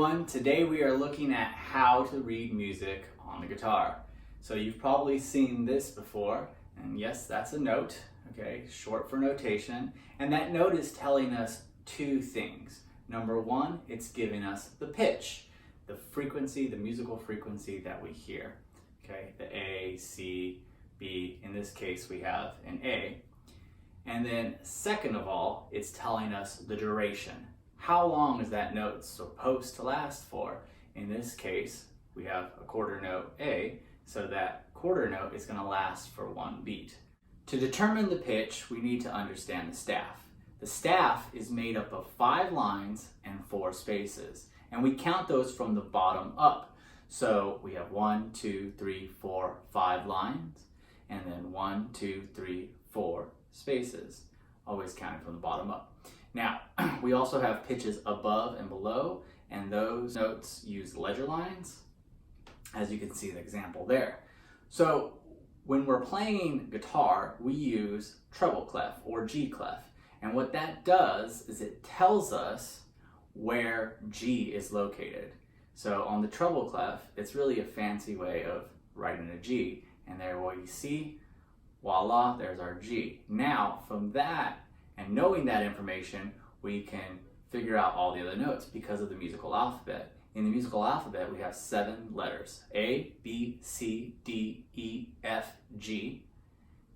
everyone, today we are looking at how to read music on the guitar. So you've probably seen this before, and yes, that's a note, okay, short for notation, and that note is telling us two things. Number one, it's giving us the pitch, the frequency, the musical frequency that we hear, okay, the A, C, B, in this case we have an A. And then second of all, it's telling us the duration. How long is that note supposed to last for? In this case, we have a quarter note A, so that quarter note is going to last for one beat. To determine the pitch, we need to understand the staff. The staff is made up of 5 lines and 4 spaces, and we count those from the bottom up. So we have 1, 2, 3, 4, 5 lines, and then 1, 2, 3, 4 spaces, always counting from the bottom up. Now, we also have pitches above and below, and those notes use ledger lines, as you can see the example there. So when we're playing guitar, we use treble clef or G clef. And what that does is it tells us where G is located. So on the treble clef, it's really a fancy way of writing a G. And there what you see, voila, there's our G. Now, from that, and knowing that information, we can figure out all the other notes because of the musical alphabet. In the musical alphabet, we have 7 letters, A, B, C, D, E, F, G,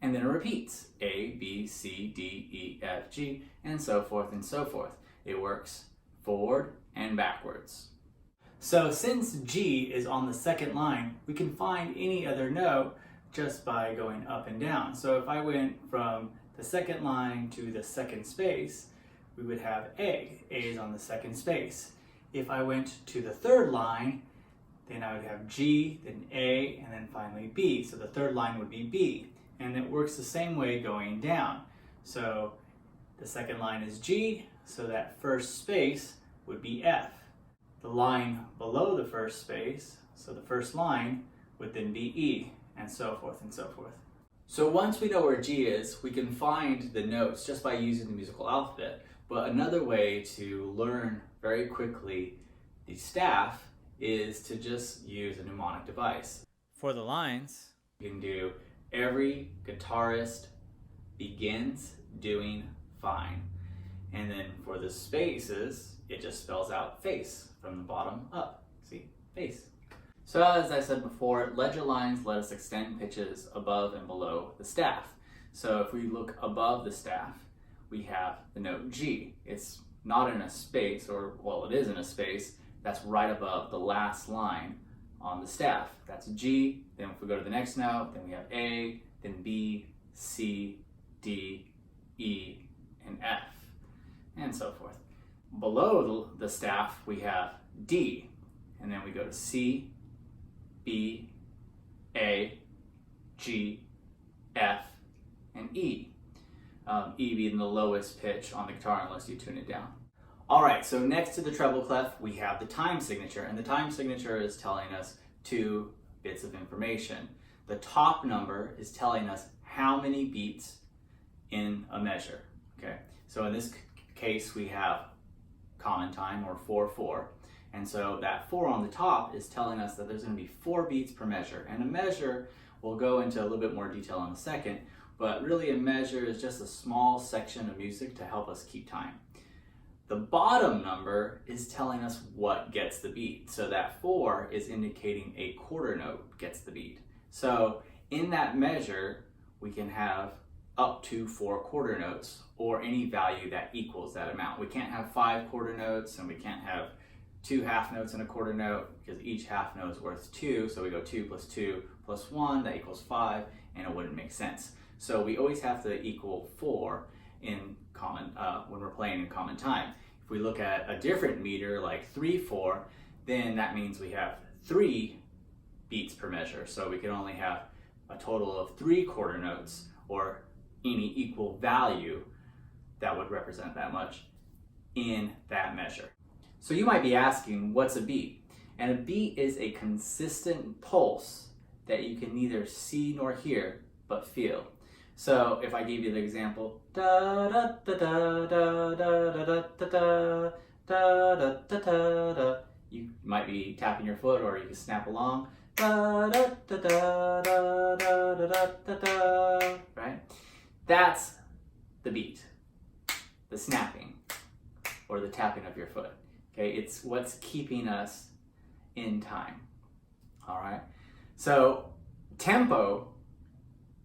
and then it repeats, A, B, C, D, E, F, G, and so forth and so forth. It works forward and backwards. So since G is on the second line, we can find any other note just by going up and down. So if I went from the second line to the second space, we would have A. A is on the second space. If I went to the third line, then I would have G, then A, and then finally B. So the third line would be B. And it works the same way going down. So the second line is G, so that first space would be F. The line below the first space, so the first line, would then be E, and so forth and so forth. So once we know where G is, we can find the notes just by using the musical alphabet. But another way to learn very quickly the staff is to just use a mnemonic device. For the lines, you can do every guitarist begins doing fine. And then for the spaces, it just spells out face from the bottom up. See, face. So as I said before, ledger lines let us extend pitches above and below the staff. So if we look above the staff, we have the note G. It's not in a space, or well, it is in a space. That's right above the last line on the staff. That's G. Then if we go to the next note, then we have A, then B, C, D, E, and F, and so forth. Below the staff, we have D, and then we go to C, B, A, G, F, and E. E being the lowest pitch on the guitar unless you tune it down. Alright, so next to the treble clef, we have the time signature, and the time signature is telling us 2 bits of information. The top number is telling us how many beats in a measure, okay? So in this case, we have common time, or 4/4. And so that 4 on the top is telling us that there's going to be 4 beats per measure. And a measure, we'll go into a little bit more detail in a second, but really a measure is just a small section of music to help us keep time. The bottom number is telling us what gets the beat. So that 4 is indicating a quarter note gets the beat. So in that measure, we can have up to 4 quarter notes, or any value that equals that amount. We can't have 5 quarter notes, and we can't have 2 half notes and a quarter note, because each half note is worth 2, so we go 2 plus 2 plus 1, that equals 5, and it wouldn't make sense. So we always have to equal 4 in common when we're playing in common time. If we look at a different meter, like 3/4, then that means we have 3 beats per measure, so we can only have a total of 3 quarter notes, or any equal value that would represent that much in that measure. So you might be asking, what's a beat? And a beat is a consistent pulse that you can neither see nor hear, but feel. So if I give you the example, da da da da da da da da da da da da da da, you might be tapping your foot, or you can snap along. Da, da, da, da, da, da, da, da, da, right? That's the beat, the snapping, or the tapping of your foot. Okay, it's what's keeping us in time. All right, so tempo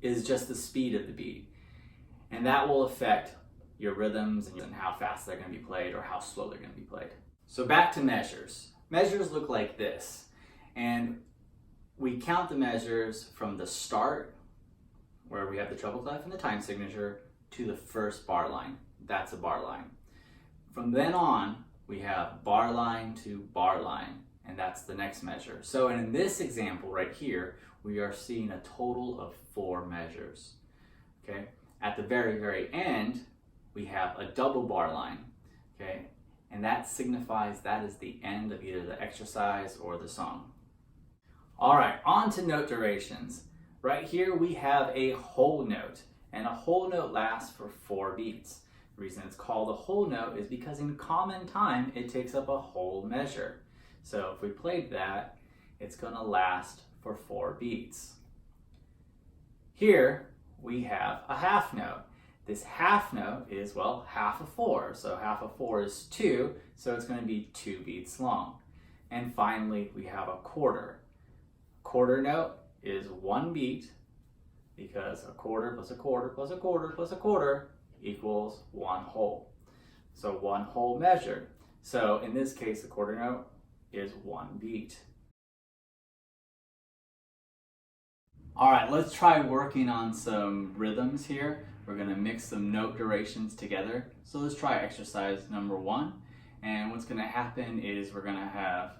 is just the speed of the beat, and that will affect your rhythms and how fast they're going to be played or how slow they're going to be played. So back to measures. Measures look like this, and we count the measures from the start, where we have the treble clef and the time signature, to the first bar line. That's a bar line. From then on, we have bar line to bar line, and that's the next measure. So in this example right here, we are seeing a total of 4 measures. Okay. At the very, very end, we have a double bar line. Okay, and that signifies that is the end of either the exercise or the song. All right, on to note durations. Right here we have a whole note, and a whole note lasts for 4 beats. The reason it's called a whole note is because in common time it takes up a whole measure. So if we played that, it's going to last for 4 beats. Here we have a half note. This half note is, well, half of 4. So half of 4 is 2, so it's going to be 2 beats long. And finally, we have a quarter. Quarter note is 1 beat, because a quarter plus a quarter plus a quarter plus a quarter equals 1 whole. So 1 whole measure. So in this case, the quarter note is 1 beat. All right, let's try working on some rhythms here. We're going to mix some note durations together. So let's try exercise number 1. And what's going to happen is we're going to have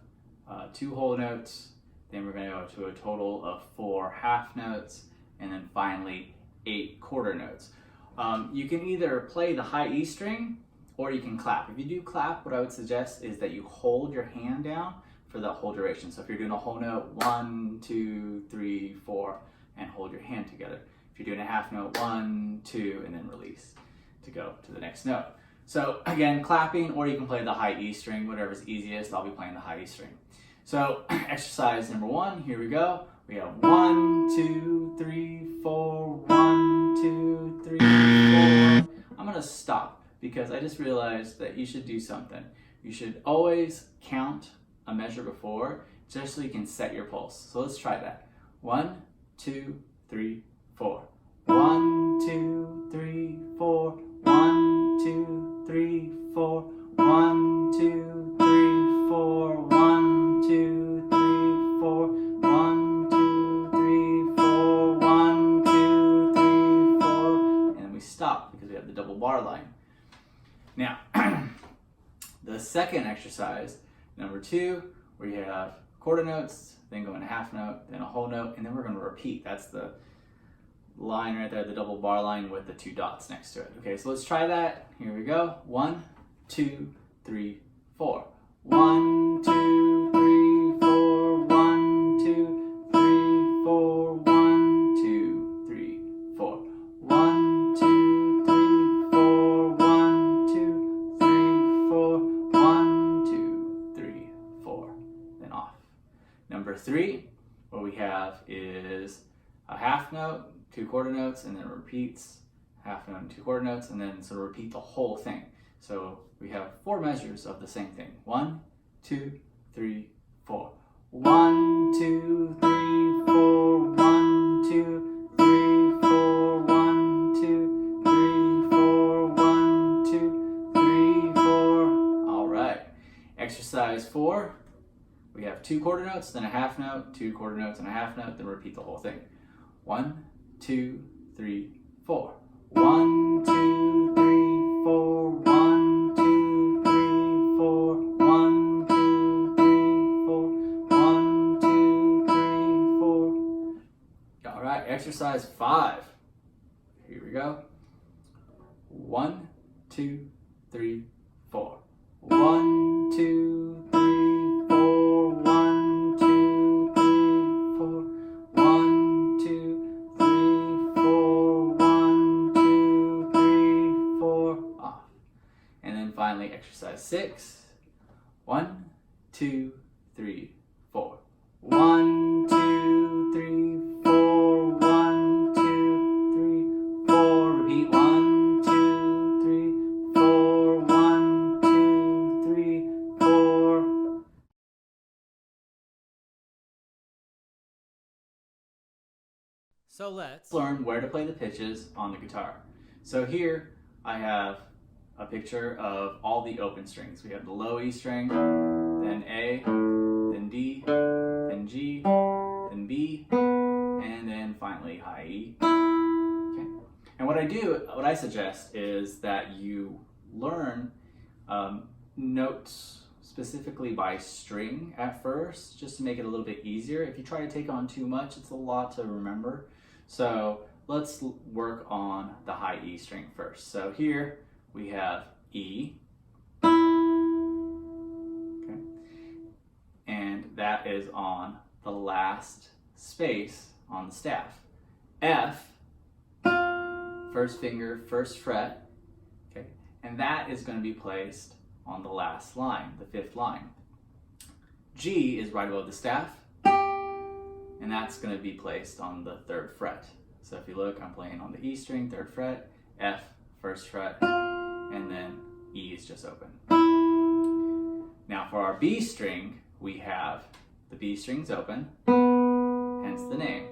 2 whole notes, then we're going to go to a total of 4 half notes, and then finally 8 quarter notes. You can either play the high E string or you can clap. If you do clap, what I would suggest is that you hold your hand down for the whole duration. So if you're doing a whole note, 1, 2, 3, 4, and hold your hand together. If you're doing a half note, 1, 2, and then release to go to the next note. So again, clapping, or you can play the high E string, whatever's easiest. I'll be playing the high E string. So exercise number 1, here we go. We have 1, 2, 3, 4, 1, 2, 3, 4. I'm gonna stop because I just realized that you should do something. You should always count a measure before, just so you can set your pulse. So let's try that. 1, 2, 3, 4. 1, 2, 3, 4. 1, 2, 3, 4. 1, 2, 3, 4. 1, 2, 3, 4. 1, 2, 3, 4. 1, 2, 3, 4. And then we stop because we have the double bar line. Now, the second exercise, number 2, where you have quarter notes, then go in a half note, then a whole note, and then we're going to repeat. That's the line right there, the double bar line with the 2 dots next to it. Okay, so let's try that. Here we go. 1, 2, 3, 4. 1, 2, 3, 4. 1, 2, 3, 4. 1, 2, 3, 4. 1, 2, 3, 4. 1, 2, 3, 4. 1, 2, 3, 4. Then off. Number 3, what we have is a half note, 2 quarter notes, and then it repeats, half note and 2 quarter notes, and then sort of repeat the whole thing. So we have 4 measures of the same thing. 1, 2, 3, 4. 1, 2, 3, 4. 1, 2, 3, 4. 1, 2, 3, 4. 1, 2, 3, 4. All right. Exercise 4. We have 2 quarter notes, then a half note, 2 quarter notes, and a half note, then repeat the whole thing. 1, 2, 3, 4. 1, 2, 3, 4. 1, 2, 3, 4. 1, 2, 3, 4. 1, 2, 3, 4. All right, exercise 5. Here we go. 1, 2, 3, 4. 1, 2, 3, 4. 1, 2, 3, 4. 1, 2, 3, 4. 1, 2, 3, 4. Off. And then finally, exercise 6. 1, 2, 3, 4. 1, 2, 3, 4. 1, 2, 3, 4. Repeat. 1, 2, 3, 4. 1, 2, 3, 4. So let's learn where to play the pitches on the guitar. So here I have a picture of all the open strings. We have the low E string, then A, then D, then G, then B, and then finally high E. Okay. And what I suggest is that you learn notes specifically by string at first, just to make it a little bit easier. If you try to take on too much, it's a lot to remember. So let's work on the high E string first. So here we have E, okay, and that is on the last space on the staff. F, first finger, first fret, okay, and that is going to be placed on the last line, the 5th line. G is right above the staff, and that's going to be placed on the 3rd fret. So if you look, I'm playing on the E string, 3rd fret, F, 1st fret, and then E is just open. Now for our B string, we have the B string's open, hence the name.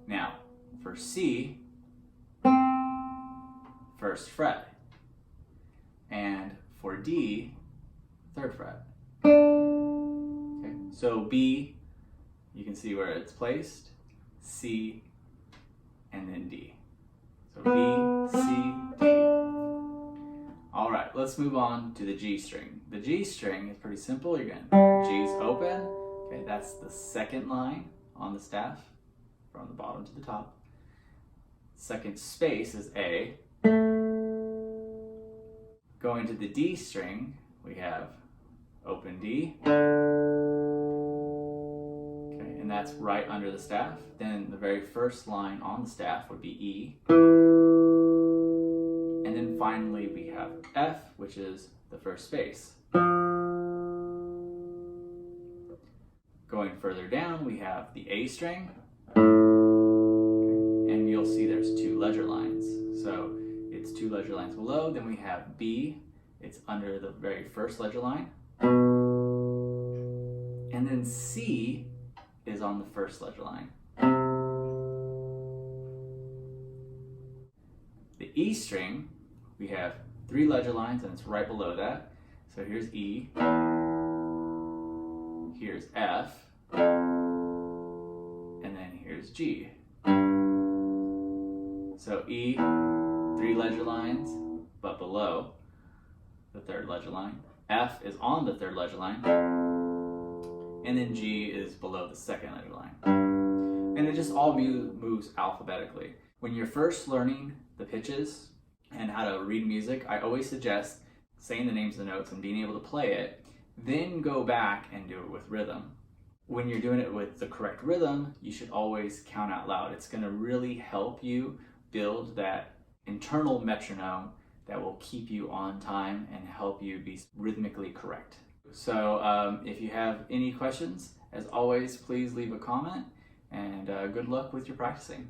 Now for C, 1st fret, and for D, 3rd fret. Okay, so B, you can see where it's placed, C, and then D. So B, C, D. All right, let's move on to the G string. The G string is pretty simple. You're going G's open. Okay, that's the 2nd line on the staff from the bottom to the top. 2nd space is A. Going to the D string, we have open D. Okay, and that's right under the staff. Then the very first line on the staff would be E. And then finally we have F, which is the 1st space. Going further down, we have the A string. And you'll see there's 2 ledger lines. So it's 2 ledger lines below. Then we have B, it's under the very first ledger line. And then C is on the 1st ledger line. The E string, we have 3 ledger lines and it's right below that. So here's E, here's F, and then here's G. So E, 3 ledger lines, but below the 3rd ledger line. F is on the 3rd ledger line, and then G is below the 2nd ledger line. And it just all moves alphabetically. When you're first learning the pitches and how to read music, I always suggest saying the names of the notes and being able to play it, then go back and do it with rhythm. When you're doing it with the correct rhythm, you should always count out loud. It's going to really help you build that internal metronome that will keep you on time and help you be rhythmically correct. So if you have any questions, as always, please leave a comment, and good luck with your practicing.